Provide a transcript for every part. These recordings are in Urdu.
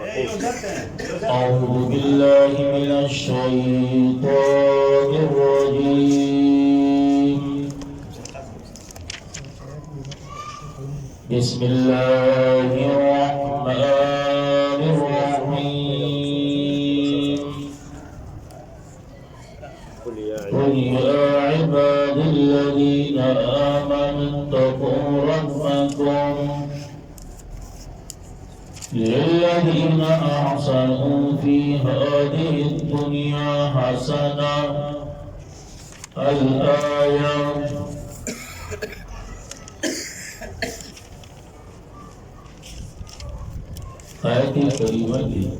أعوذ بالله من الشيطان الرجيم. بسم الله الرحمن الرحيم. قل يا عباد الذين آمنوا اتقوا ربكم للذين أحسنوا في هذه الدنيا حسنة. الآية. آية كريمة دي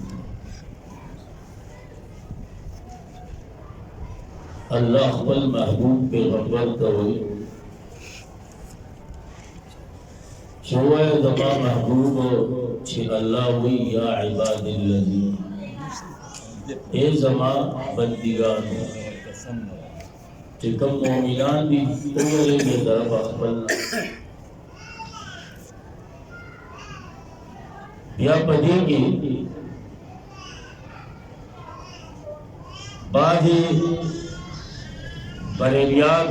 الله خپل محبوب پیغمبر ته وایي شوه دما محبوب چې الله وی یا عباد الذین اے زما بندگانو چې کوم مؤمنان دي ټول یې طرف خپل یا پدې کې باندې بریلیان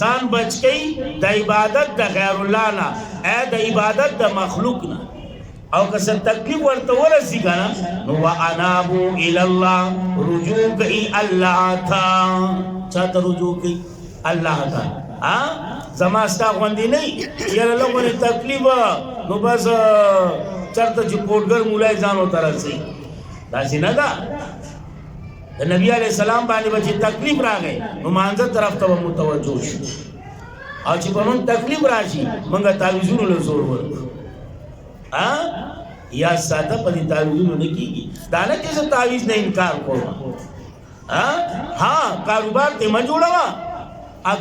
ځان بچ کئ د عبادت د غیر الله نه د عبادت د مخلوق نه او که څه تکلیف ورته ورسي کنه نو وانابو الی الله رجوع کئ الله ته چاته رجوع کئ الله ته زما ستا غوندې نه یاره لږونه تکلیف نو بس چرته چې کوټګر مولای ځان ورته رسي داسې نه ده د نبی علیہ السلام باندې به چې تکلیف راغی نو مانځه طرف ته متوجه شو او چې په مونږ تکلیف راشي مونږه تعویذونو له زور ورکړو یا ساده په دې تعویذونو نه کېږي دا نه چې زه تعویذ نه انکار کوم کاروبار ته مه جوړوه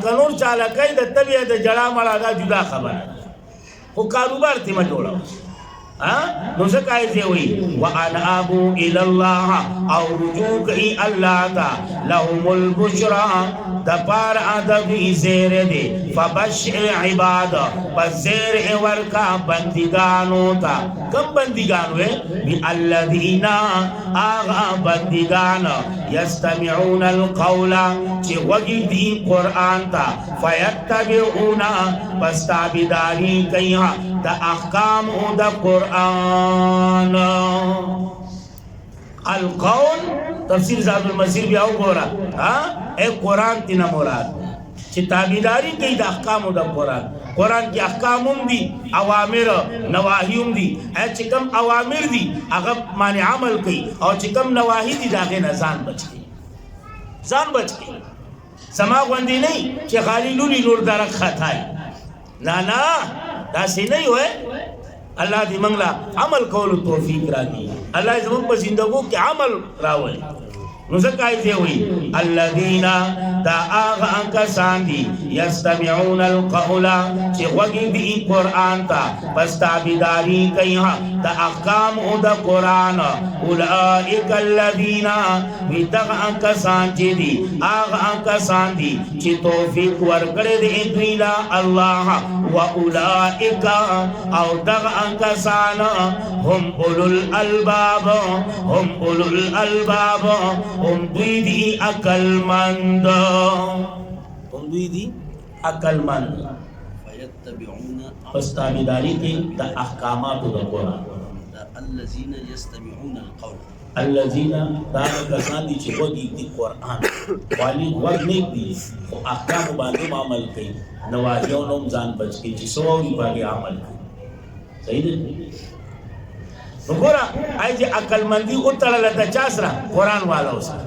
که نور چالاکی د طبیعه د جړا مړه دا جدا خبره خو کاروبار ته مه جوړوه نو ځکه یې وایي وانابو الی الله او رجوع کوي الله ته لهم البشرا د پاره د دوی زیری دی فبشر عباد پس زیری ورکا بندګانو ته کوم بندګان وې الذین آغا بندګان یستمعون القول چې وږي دی قرآن ته فیتبعون پس تابعداري کوي د احکام د قرآن القول تفسیر زاد المسیر بیا وګوره اے قرآن تینا مراد چې تابعداري کوي د احکامو د قرآن کې احکام هم دي اوامر نواهی هم دي چې کوم اوامر دي هغه باندې عمل کوي او چې کوم نواهی دي داغه نه ځان بچ کوي سما غوندې نه چې خالی لولي لور درک خطای نه داسې نه وي الله دې موږ له عمل کولو توفیق راکړي الله زموږ په زندګو کې عمل راولي نو ځکه یې وایي الذین دا هغه کسان دي یستمعون القول چې غوږ دي قرآن ته پس تابعداري کوي د احکام او د قرآن اولئک الذین دغه کسان چې دي هغه کسان دي چې توفیق ورکړي دي دوی له الله و اولئک او دغه کسان هم اولو الالباب هم دوی دی عقل مند فیتبعون پس تابعداری کی دا احکامات دا قرآن الذین یستمعون القول الذین دا کسان دی چې وږي دی قرآن والی وږ نه دی او احکام باندې عمل کوي نواهیو نوم ځان بچ کی چې سووري باندې عمل کوي صحیح دی نو ګوره آی چې عقل مندي او تړله د چا سره قرآن والا سره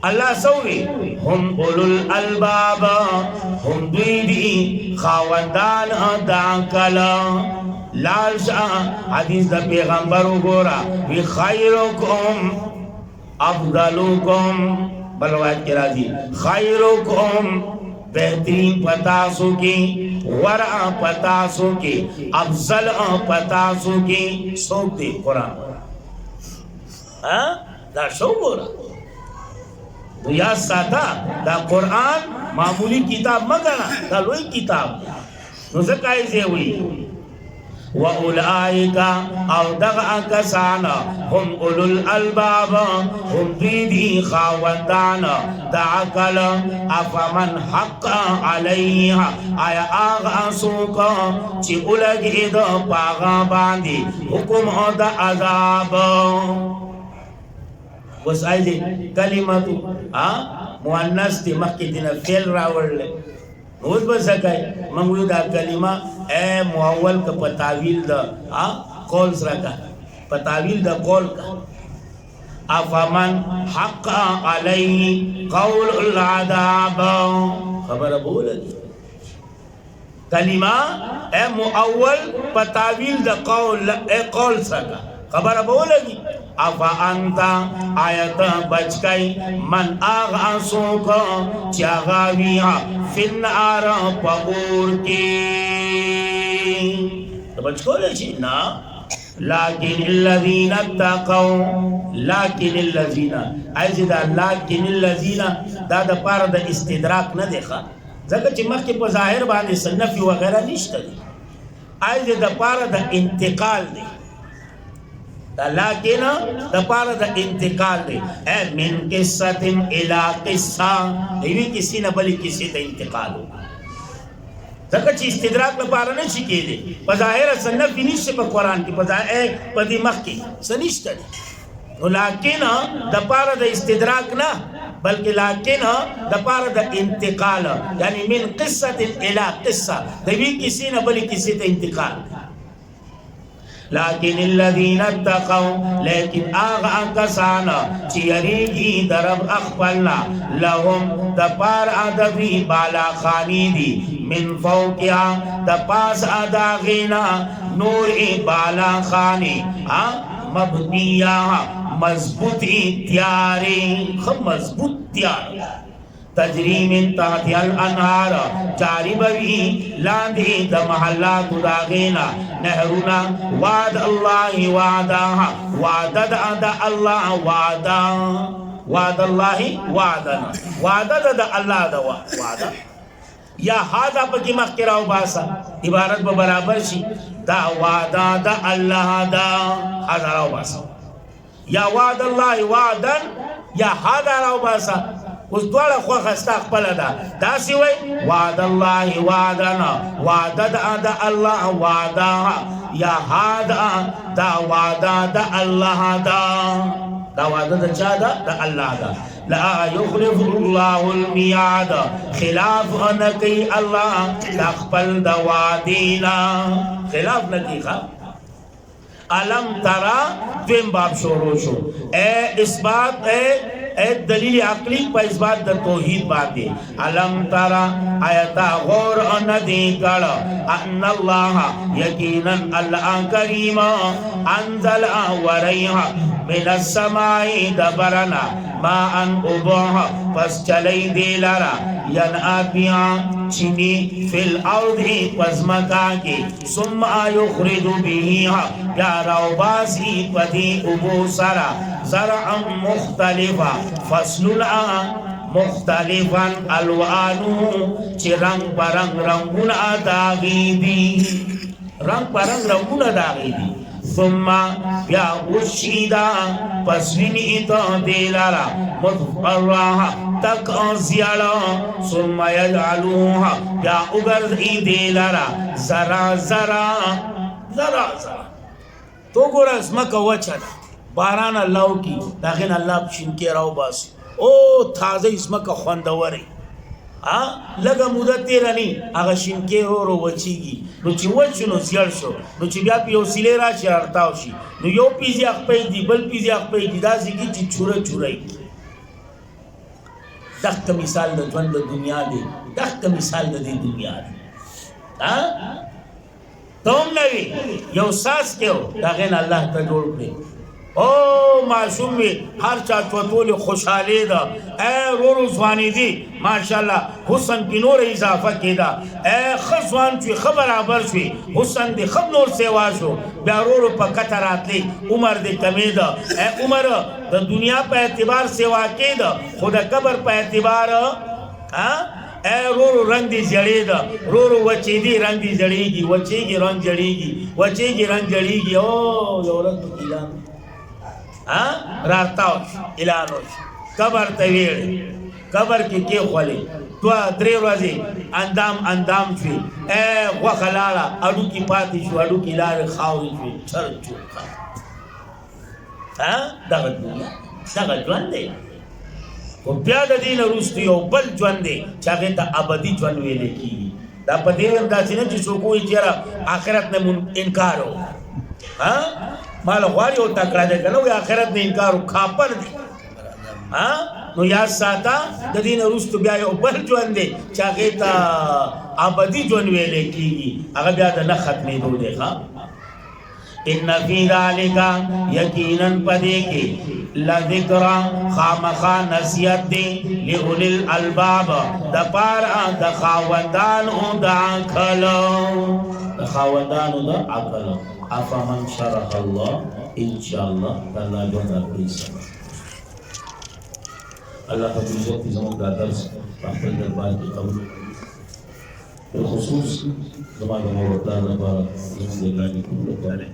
الله سووي هم اولو الالباب هم دوی دی خاوندان د عقل لال شاه حدیث د پیغمبر وګوره وی خیرکم افضلکم بلوات کی راضی خیرکم بہترین پتاسو کی ورع پتاسو کی افضل پتاسو کی سوک دی قرآن دا شو گورا تو یاد ساتا دا قرآن معمولی کتاب مگنا دا لوی کتاب نو زکائی سے ہوئی وَأُولَئِكَ او دغا کسان هم اولو الالباب هم دیدی خاوندان دا عقل افمن حق علیها آیا آغا سوکا چی اولگی دا پاغا باندی حکم دا عذاب بس آئی کلمتو مؤنث دی مخی دینا فیل راور لے نوز بسکای منگوی دا کلمہ اے معول کا پتاویل دا قول سرکا پتاویل دا قول کا افمن حق علیہ قول العذاب خبر بولا دی کلمہ اے معول پتاویل دا قول سرکا خبر بولا دی افا انتا آیت بچکای من آغا سوکا چاگاویا فنار پاور کی بچکو لیشی نا لیکن الذین اتقوا لیکن الذین ایزی دا لیکن الذین دا دا پار دا استدراک ندیخوا ذکر چی مخی پا ظاہر باندې سنفی وغیرہ نشتا دی ایزی دا پار دا انتقال دی لیکن د پاره د انتقال دی من قصه الى قصه دی کسی نه بلی کسی ته انتقال ځکه چې استدراک لپاره نه شي کېدی په ظاهر سنت نشته په قران کې په ظاهر په دې مخ کې سنشته لیکن د پاره د استدراک نه بلکې لیکن د پاره د انتقال یعنی من قصه الى قصه دی کسی نه بلی کسی ته انتقال لیکن الذین اتقوا لیکن آغا کسانا چیریگی درب اخپلنا لهم دپار ادوی بالا خانی دی من فوقیا دپاس اداغینا نور بالا خانی مبنیہ مضبوطی تیاری خب مضبوط تیاری تجری من تحت الانهار جاری بوی لاندی د محلات داغینا نهرونا وعد الله وعدا وعد د الله وعدا وعد الله وعدنا وعد د الله د وعدا یا هاذا پکې مخکراو باسا عبارت به برابر شي دا وعدا د الله دا هاذا راو باسا یا وعد الله وعدا یا هاذا راو باسا اوس دواړه خوښه ستا خپله ده داسې وایي وعد الله وعدنا وعده د الله وعده یا هادا دا وعده د الله دا وعده د چا ده د الله ده لا يخلف الله الميعاد خلاف نکي الله خپل د وعدینا خلاف نکي علم ترى دویم باب شروع شو اثبات دلیل عقلی په اثبات د توحید باندې علم ترى آیت غور ان دی کړه ان الله یقینا الله کریم انزل وريها من السماء دبرنا ما ان ابوها پس چلی دی لرا ینعبیا چینی فی الارض پس مکا کی ثم یخرج بیها یا روباسی پدی ابو سرا زرعا مختلفا فصلنا مختلفا الوانو چی رنگ پرنگ رنگون داغی دی رنگ پرنگ رنگون داغی دی ثم بیا وشیدا پس وینیتا دیلارا مضفرها تک زیالا ثم یجعلوها بیا اگرزی دیلارا زرا زرا زرا زرا تو گورا اسمکا وچا دا باران اللہ کی داخل اللہ پشنکی راو باسی او تازه اسمکا خوندوری لگا مدت تیرانی اگا شنکی رو وچیگی نو چی وچو نو زیار شو نو چی بیا پیو سیلی را چی ارتاو شی نو یو پیزی اخپای دی بل پیزی اخپای دی دا زیگی چی چوره چوره دخت مثال دا جوان دا دنیا دی دخت مثال دا دی دنیا دی توم نوی یو ساس کیو دا غین اللہ تا جوڑ کری او معصوم میں ہر چاچوتول خوشحالی دا اے رورو زوانی دی ماشاءاللہ حسن کی نور اضافہ کی دا اے خزوان چوی خبر آبر چوی حسن دی خب نور سیوا شو بیا رورو پا کترات لی عمر دی کمی دا اے عمر دا دنیا پا اعتبار سیوا کی دا خود قبر پا اعتبار اے رورو رنگ دی جڑی دا رورو وچی دی رنگ دی جڑی گی وچی گی رنگ جڑی گی وچی گی رنگ جڑی گی او یو رنگ تو کیلان راتاوش الانوش قبر تویڑ قبر کی خولی تو دری روزی اندام شوی اے وخلالا اڈو کی پاتی شو اڈو کی لار خاوری شوی چر چوکا دغت دنیا دغت جوان دے و بیاد دین روستو یو بل جوان دے چاگه تا ابدی جوان ویلے کی دا پا دیرم دا سینا چی سوکوی چیرا آخرت نے انکارو مال غواری او تکړه ده کنه وی آخرت نه انکار کافر دي نو یا ساته د دین وروسته بیا یو بل ژوند دی چې هغه ته ابدي ژوند ویل کیږي هغه بیا د نه ختمېدو دی ان فی ذلک یقینا پدې کې لذکر خامخا نصیحت دی لأولی الالباب د پاره د خاوندانو د عقل افمن شرح الله انشاءاللہ اللہ جوندہ پریسا اللہ کا عزت زمان کا درس احمد دربار کی قبول بالخصوص زمان کا مورتان نبارا زمان دلانی کبول کرے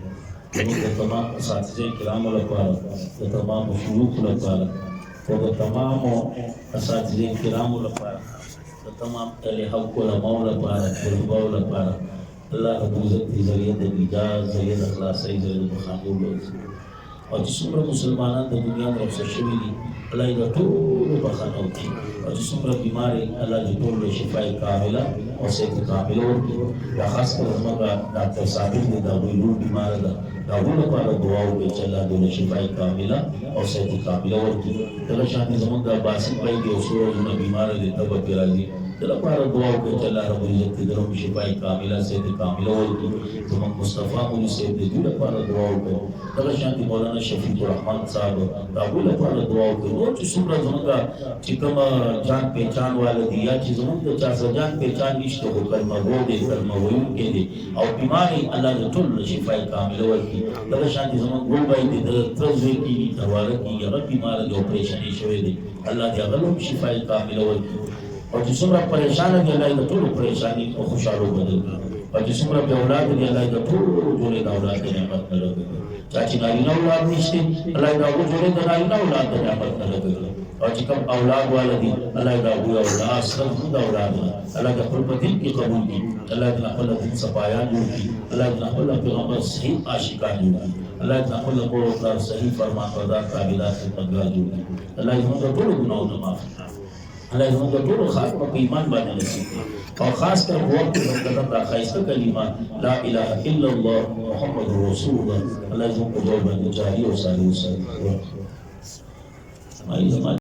زموږ د تمام اساتذه کرامو لپاره د تمام شيوخ لپاره او د تمام اساتذه کرامو لپاره د تمام اهل حق علماء لپاره طلباء لپاره الله رب العزت دې ذریعہ د اجازه ذریعہ د خلاصۍ ذریعہ د بخښنې او چې څومره مسلمانان د دنیا نه رخصت شوي دي الله یې د ټولو بخښنه وکړي او چې څومره بیمار الله دې ټولو شفای کامله او صحت کامله ورکړي یا خاص کر زموږ ډاکټر صابر دی دا دوی لوی بیمار ده د هغوی لپاره دعا وکړئ چې الله دې شفای کامله او صحت کامله ورکړي دغه شانتې زموږ د باسط بھائی دی یو څو ورځونه بیماره دی تبه پرې راځي د لپاره دعا وکړئ چې الله رب العزت دې د شفای کامله صحت کامله ورکړي زموږ مصطفی مولوي صاحب دې دوی لپاره دعا وکړئ دغه شانتې مولانا شفیق الرحمن صاحب د هغوی لپاره دعا وکړئ نور چې څومره زموږ چې کوم جان پہچان والا دي یا چې زموږ د چا سره جان پہچان نشته خو کلمه گو دی کلمه ویونکی دی او بیماري الله دې ټول شفای کامله ورکړي دغه شانتې زموږ ګل بھائی دې د تره زوی کېږي ترواره کېږي هغه بیماره دی اپریشنې شوی دی الله دې هغه هم شفای کامله ورکړي او چې څومره پریشانه دي الله د ټولو پریشاني په خوشحالو بدل کړي او چې څومره بې اولاد دي الله د ټولو جوړې د اولاد د نعمت نه لږ کړي چا چې نارینه اولاد نشته الله د هغو جوړې د نارینه اولاد د نعمت نه لږ کړي او چې کوم اولاد والا دي الله د هغوی اولاد سره د اولاد الله د خپل په دین کې قبول کړي الله د خپل دین صفایان جوړ کړي الله د خپل پیغمبر صحیح عاشقان جوړ کړي الله د خپل کور او صحیح فرمانبردار تابعدار خدمتګار جوړ کړي الله زموږ ټول ګناهونه معاف کړي الله زموږ ټول خاتمه په ایمان باندې نصیب کړي او خاص کر وخت د دا خاصه کلمه لا اله الا الله محمد رسول الله الله زموږ په ډول باندې جاری او ساري وساتي